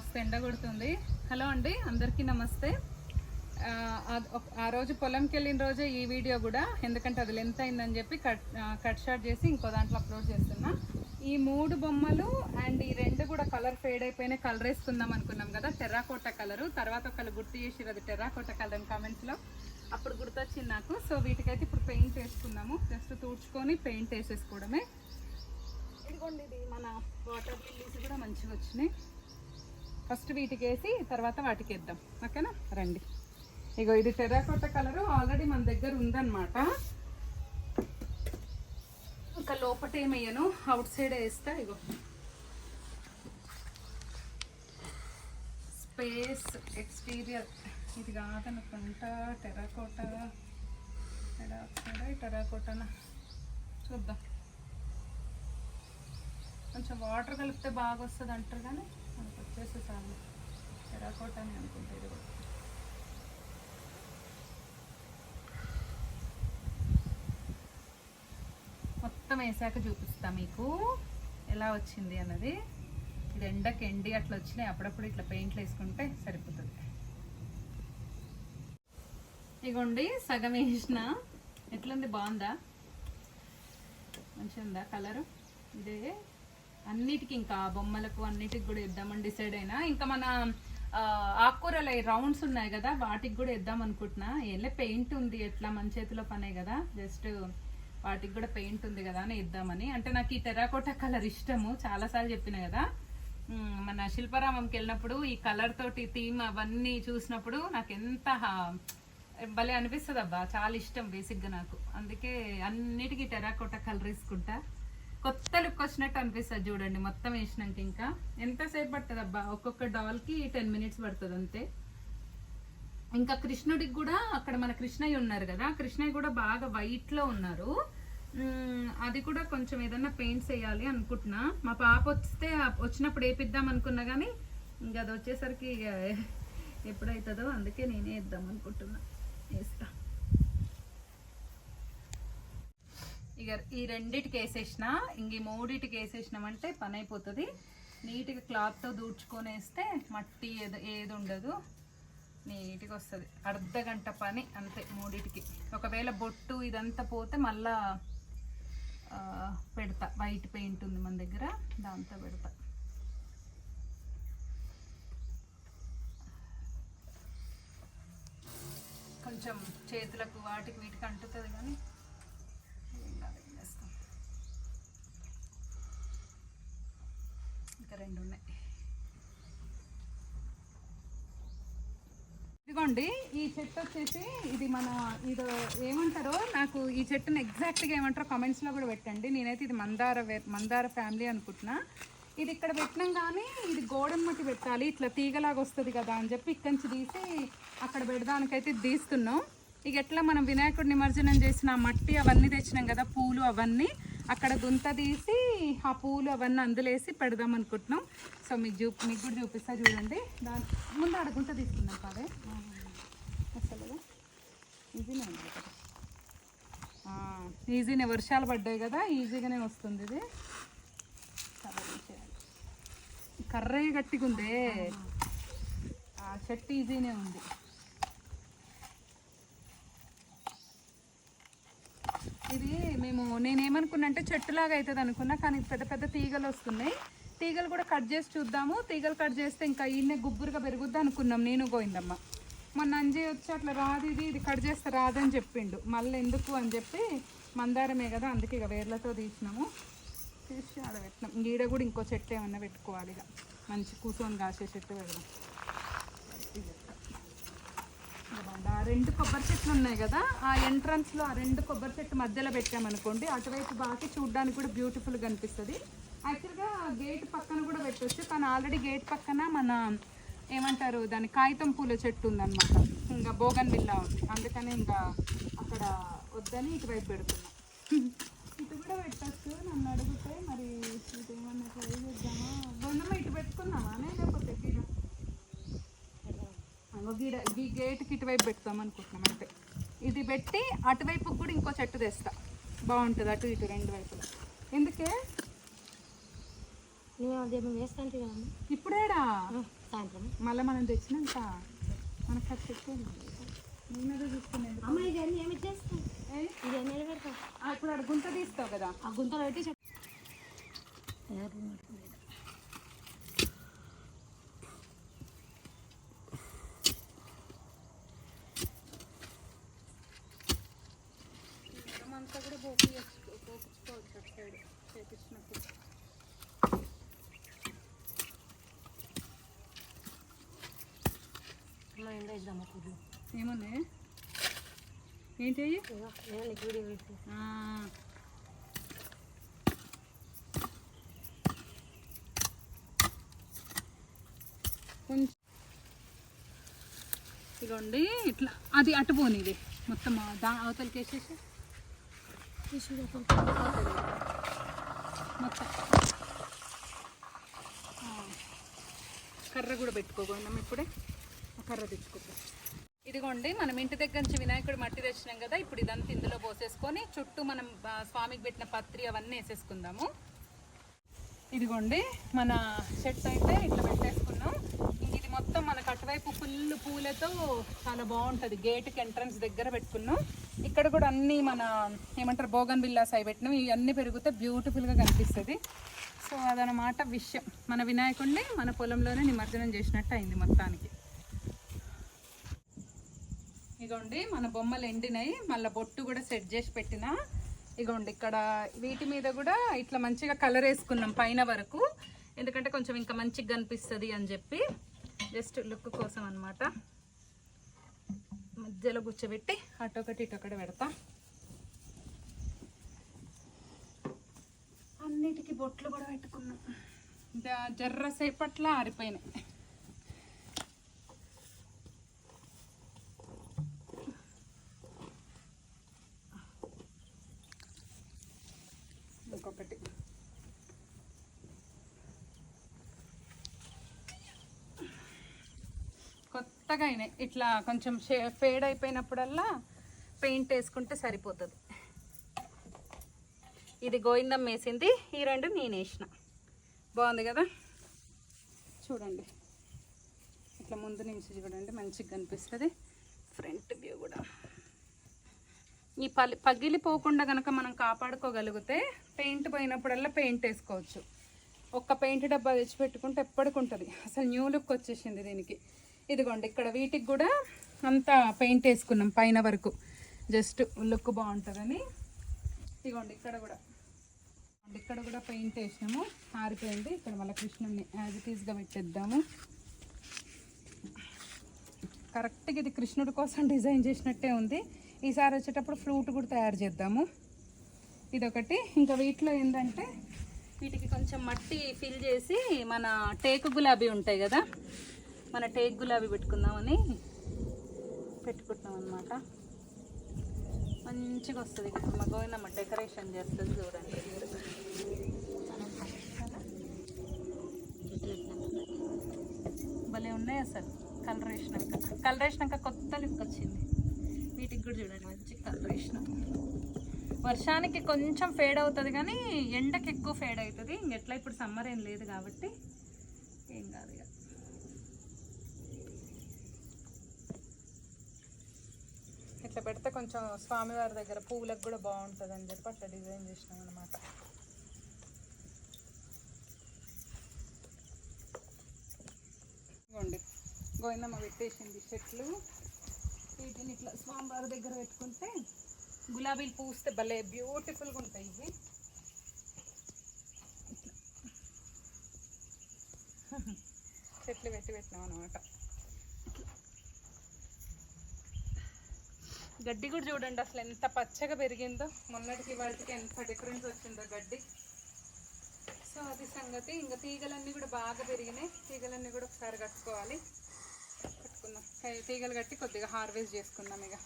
మస్తు ఎండ కొడుతుంది. హలో అండి, అందరికీ నమస్తే. ఆ రోజు పొలంకి వెళ్ళిన రోజే ఈ వీడియో కూడా, ఎందుకంటే అది లెంత్ అయిందని చెప్పి కట్ షాట్ చేసి ఇంకో దాంట్లో అప్లోడ్ చేస్తున్నా. ఈ 3 బొమ్మలు అండ్ ఈ 2 కూడా కలర్ ఫేడ్ అయిపోయినా కలర్ వేసుకుందాం అనుకున్నాం కదా, టెర్రాకోటా కలరు. తర్వాత ఒకళ్ళు గుర్తు చేసిరు అది టెర్రాకోటా కలర్ అని కామెంట్స్లో, అప్పుడు గుర్తొచ్చింది నాకు. సో వీటికైతే ఇప్పుడు పెయింట్ వేసుకుందాము. జస్ట్ తుడుచుకొని పెయింట్ వేసేసుకోవడమే. ఇదిగోండి, ఇది మన వాటర్ లిల్లీస్ కూడా మంచిగా వచ్చినాయి. ఫస్ట్ వీటికి వేసి తర్వాత వాటికి వేద్దాం, ఓకేనా? రండి. ఇగో ఇది టెర్రాకోటా కలరు ఆల్రెడీ మన దగ్గర ఉందన్నమాట. ఇంకా లోపట ఏమయ్యాను, అవుట్ సైడ్ వేస్తా. ఇగో స్పేస్ ఎక్స్టీరియర్ ఇది కాదనుకుంటా, టెర్రాకోటానా చూద్దాం. కొంచెం వాటర్ కలిపితే బాగా వస్తుంది అంటారు, కానీ మనకు వచ్చేసి చాలు. టెర్రాకోటాని అనుకుంటా ఇది కూడా. మొత్తం వేసాక చూపిస్తా మీకు ఎలా వచ్చింది అన్నది. ఇది ఎండకి ఎండి అట్లా వచ్చినాయి. అప్పుడప్పుడు ఇట్లా పెయింట్లు వేసుకుంటే సరిపోతుంది. ఇగోండి సగం వేసిన. ఎట్లుంది, బాగుందా? మంచిగా ఉందా కలరు? ఇదే అన్నిటికి, ఇంకా బొమ్మలకు అన్నిటికి కూడా ఇద్దామని డిసైడ్ అయినా. ఇంకా మన ఆకుకూరలు రౌండ్స్ ఉన్నాయి కదా, వాటికి కూడా ఇద్దాం అనుకుంటున్నా. ఏలే పెయింట్ ఉంది, ఎట్లా మన చేతిలో పనే కదా, జస్ట్ వాటికి కూడా పెయింట్ ఉంది కదా అని ఇద్దామని. అంటే నాకు ఈ టెర్రాకోటా కలర్ ఇష్టము, చాలాసార్లు చెప్పిన కదా. మన శిల్పారామంకి వెళ్ళినప్పుడు ఈ కలర్ తోటి థీమ్ అవన్నీ చూసినప్పుడు నాకు ఎంత భలే అనిపిస్తుంది అబ్బా, చాలా ఇష్టం బేసిక్గా నాకు. అందుకే అన్నిటికీ టెర్రాకోటా కలర్ వేసుకుంటా. కొత్త లుక్ వచ్చినట్టు అనిపిస్తుంది చూడండి. మొత్తం వేసినాక ఇంకా ఎంతసేపు పడుతుంది అబ్బా, ఒక్కొక్క డాల్కి 10 minutes పడుతుంది అంతే. ఇంకా కృష్ణుడికి కూడా అక్కడ మన కృష్ణయ్య ఉన్నారు కదా, కృష్ణయ్య కూడా బాగా వైట్లో ఉన్నారు. అది కూడా కొంచెం ఏదన్నా పెయింట్స్ వేయాలి అనుకుంటున్నా. మా పాప వచ్చినప్పుడు వేపిద్దాం అనుకున్నా, కానీ ఇంకా అది వచ్చేసరికి ఇక ఎప్పుడవుతుందో, అందుకే నేనే వేద్దాం అనుకుంటున్నా. వేస్తా. ఇక ఈ రెండిటికి వేసేసిన, ఇంక ఈ 3టికి వేసేసినామంటే పని అయిపోతుంది. నీట్గా క్లాత్తో దూడ్చుకొని వేస్తే మట్టి ఏది ఉండదు, నీట్గా వస్తుంది. అర్ధగంట పని అంతే 3టికి. ఒకవేళ బొట్టు ఇదంతా పోతే మళ్ళా పెడతా. వైట్ పెయింట్ ఉంది మన దగ్గర, దాంతో పెడతా. కొంచెం చేతులకు వాటికి వీటికి అంటుతుంది, కానీ ఇంకా 2 ఉన్నాయి. ఇదిగోండి, ఈ చెట్టు వచ్చేసి ఇది మన ఇది ఏమంటారో, నాకు ఈ చెట్టును ఎగ్జాక్ట్గా ఏమంటారో కామెంట్స్లో కూడా పెట్టండి. నేనైతే ఇది మందార ఫ్యామిలీ అనుకుంటున్నా. ఇది ఇక్కడ పెట్టినాం, కానీ ఇది గోడమ్మటి పెట్టాలి, ఇట్లా తీగలాగా వస్తుంది కదా అని చెప్పి ఇక్కడి నుంచి తీసి అక్కడ పెడదానికైతే తీస్తున్నాం. ఇక ఎట్లా మనం వినాయకుడి నిమజ్జనం చేసిన మట్టి అవన్నీ తెచ్చినాం కదా, పూలు అవన్నీ అక్కడ గుంత తీసి ఆ పూలు అవన్నీ అందులేసి పెడదాం అనుకుంటున్నాం. సో మీకు కూడా చూపిస్తా చూడండి. దాని ముందు ఆడ గుంత తీసుకుందాం కాదే, అసలు ఈజీనే ఉంది కదా. ఈజీనే, వర్షాలు పడ్డాయి కదా, ఈజీగానే వస్తుంది. ఇది కర్రయ్య గట్టిగా ఉందే, చెట్టు ఈజీనే ఉంది. ఇది నేనేమనుకున్నా అంటే చెట్టులాగా అవుతుంది అనుకున్నా, కానీ పెద్ద పెద్ద తీగలు వస్తున్నాయి. తీగలు కూడా కట్ చేసి చూద్దాము. తీగలు కట్ చేస్తే ఇంకా ఈయనే గుబ్బురుగా పెరుగుద్ది అనుకున్నాం నేను, గోయిందమ్మ. మొన్న అంజీ వచ్చి అట్లా రాదు, ఇది కట్ చేస్తే రాదని చెప్పిండు. మళ్ళీ ఎందుకు అని చెప్పి, మందారమే కదా అందుకే ఇక వేర్లతో తీసినాము. తీసి ఆడ పెట్టినాం. ఈడ కూడా ఇంకో చెట్టు ఏమన్నా పెట్టుకోవాలి, ఇక మంచి కూర్చొని కాసే చెట్టు పెడదాం. ఆ 2 కొబ్బరి చెట్లు ఉన్నాయి కదా, ఆ ఎంట్రన్స్లో ఆ 2 కొబ్బరి చెట్టు మధ్యలో పెట్టామనుకోండి, అటువైపు బాగా చూడడానికి కూడా బ్యూటిఫుల్గా అనిపిస్తుంది. యాక్చువల్గా గేట్ పక్కన కూడా పెట్టవచ్చు, కానీ ఆల్రెడీ గేట్ పక్కన మన ఏమంటారు దాని కాగితం పూల చెట్టు ఉందన్నమాట, ఇంకా బోగన్ విల్లా ఉంది. అందుకని ఇంకా అక్కడ వద్దని ఇటువైపు పెడుతున్నాం. ఇటు కూడా పెట్టచ్చు నన్ను అడిగితే. మరి ఇటు ఏమన్నా ట్రై చేద్దామా? బొందమ్మ ఇటు పెట్టుకున్నామా, లేకపోతే ఈ గేట్కి ఇటువైపు పెడతాం అనుకుంటున్నాం. అంటే ఇది పెట్టి అటువైపు కూడా ఇంకో చెట్టు తెస్తా, బాగుంటుంది. అటు ఇటు 2 వైపులా. ఎందుకే నేను అదే వేస్తాంటే ఇప్పుడేడా సాయంత్రం మళ్ళీ మనం తెచ్చినాక మనకు ఖర్చు ఎక్కువ నేనదే చూసుకునేది. అమ్మాయి ఇవన్నీ ఏమి చేస్తాం ఇవన్నీ పెడతాం. ఇప్పుడు అక్కడ గుంత తీస్తావు కదా, ఆ గుంతలు పెట్టి అంతా కూడా పోపించుకోవచ్చు అటు సైడ్ చేపించినప్పుడు. ఎండ ఇద్దామా కూర్లు ఏమున్నాయి ఏంటి లిక్విడ్ పెట్టి కొంచెం ఇదిగోండి ఇట్లా అది అటు పోనీ ఇది మొత్తం అవతలకి వేసేసి మొత్తం కర్ర కూడా పెట్టుకోకుండా ఇప్పుడే ఆ కర్ర తెచ్చుకుంటాం. ఇదిగోండి మనం ఇంటి దగ్గర నుంచి వినాయకుడు మట్టి తెచ్చినాం కదా, ఇప్పుడు ఇదంతా ఇందులో పోసేసుకొని చుట్టూ మనం స్వామికి పెట్టిన పత్రి అవన్నీ వేసేసుకుందాము. ఇదిగోండి మన చెట్టు అయితే ఇట్లా పెట్టేసుకున్నాం. ఇది మొత్తం మనకు అటువైపు ఫుల్ పూలతో చాలా బాగుంటుంది. గేట్కి ఎంట్రన్స్ దగ్గర పెట్టుకున్నాం. ఇక్కడ కూడా అన్నీ మన ఏమంటారు బోగన్ బిల్లాస్ అవి పెట్టినాం. ఇవన్నీ పెరిగితే బ్యూటిఫుల్గా కనిపిస్తుంది. సో అదనమాట విషయం. మన వినాయకుడిని మన పొలంలోనే నిమజ్జనం చేసినట్టు అయింది మొత్తానికి. ఇదిగోండి మన బొమ్మలు ఎండినాయి, మళ్ళీ బొట్టు కూడా సెట్ చేసి పెట్టిన. ఇదిగోండి ఇక్కడ వీటి మీద కూడా ఇట్లా మంచిగా కలర్ వేసుకున్నాం పైన వరకు, ఎందుకంటే కొంచెం ఇంకా మంచిగా కనిపిస్తుంది అని చెప్పి జస్ట్ లుక్ కోసం అన్నమాట. మధ్యలో కూర్చోబెట్టి అటొకటి ఇటొకటి పెడతా. అన్నిటికీ బొట్లు కూడా పెట్టుకున్నాం. జర్ర సేపట్ల ఆరిపోయినాయి. ఇంకొకటి కొత్తగా అయినాయి. ఇట్లా కొంచెం ఫేడ్ అయిపోయినప్పుడల్లా పెయింట్ వేసుకుంటే సరిపోతుంది. ఇది గోవిందం వేసింది, ఈ రెండు నేను వేసిన. బాగుంది కదా, చూడండి ఇట్లా ముందు నుంచి చూడండి మంచిగా కనిపిస్తుంది. ఫ్రంట్ వ్యూ కూడా ఈ పగిలిపోకుండా కనుక మనం కాపాడుకోగలిగితే పెయింట్ పోయినప్పుడల్లా పెయింట్ వేసుకోవచ్చు. ఒక్క పెయింట్ డబ్బా తెచ్చి పెట్టుకుంటే ఎప్పటికి ఉంటుంది. అసలు న్యూ లుక్ వచ్చేసింది దీనికి. ఇదిగోండి ఇక్కడ వీటికి కూడా అంతా పెయింట్ వేసుకున్నాం పైన వరకు, జస్ట్ లుక్ బాగుంటుందని. ఇదిగోండి ఇక్కడ కూడా పెయింట్ వేసినాము, ఆరిపోయింది. ఇక్కడ మళ్ళీ కృష్ణుని యాజ్ ఇట్ ఈస్గా పెట్టేద్దాము. కరెక్ట్గా ఇది కృష్ణుడి కోసం డిజైన్ చేసినట్టే ఉంది. ఈసారి వచ్చేటప్పుడు ఫ్లూట్ కూడా తయారు చేద్దాము. ఇదొకటి. ఇంకా వీటిలో ఏంటంటే వీటికి కొంచెం మట్టి ఫిల్ చేసి మన టేకు గులాబీ ఉంటాయి కదా, మన టేక్ గులాబీ పెట్టుకుందామని పెట్టుకుంటున్నాం అన్నమాట. మంచిగా వస్తుంది. ఇప్పుడు మా గోవిందమ్మ డెకరేషన్ చేస్తుంది చూడండి. భలే ఉన్నాయి అసలు. కలర్ వేసినాక కొత్త లుక్ వచ్చింది. వీటికి కూడా చూడండి మంచి కలర్ వేసిన. వర్షానికి కొంచెం ఫేడ్ అవుతుంది కానీ ఎండకి ఎక్కువ ఫేడ్ అవుతుంది. ఇంకెట్లా ఇప్పుడు సమ్మర్ ఏం లేదు కాబట్టి ఏం కాదు. ఇక ఇట్లా పెడితే కొంచెం స్వామివారి దగ్గర పువ్వులకు కూడా బాగుంటుంది అని చెప్పి అట్లా డిజైన్ చేసినాం అనమాట. ఇవ్వండి గోవిందమ్మ పెట్టేసింది చెట్లు. వీటిని ఇట్లా స్వామివారి దగ్గర పెట్టుకుంటే గులాబీలు పూస్తే భలే బ్యూటిఫుల్గా ఉంటాయి. ఇవి చెట్లు పెట్టినాం అనమాట. గడ్డి కూడా చూడండి అసలు ఎంత పచ్చగా పెరిగిందో. మొన్నటికి వాటికి ఎంత డిఫరెన్స్ వచ్చిందో గడ్డి. సో అది సంగతి. ఇంకా తీగలన్నీ కూడా బాగా పెరిగినాయి. తీగలన్నీ కూడా ఒకసారి కట్టుకోవాలి. కట్టుకుందాం. తీగలు కట్టి కొద్దిగా హార్వెస్ట్ చేసుకుందాం ఇక.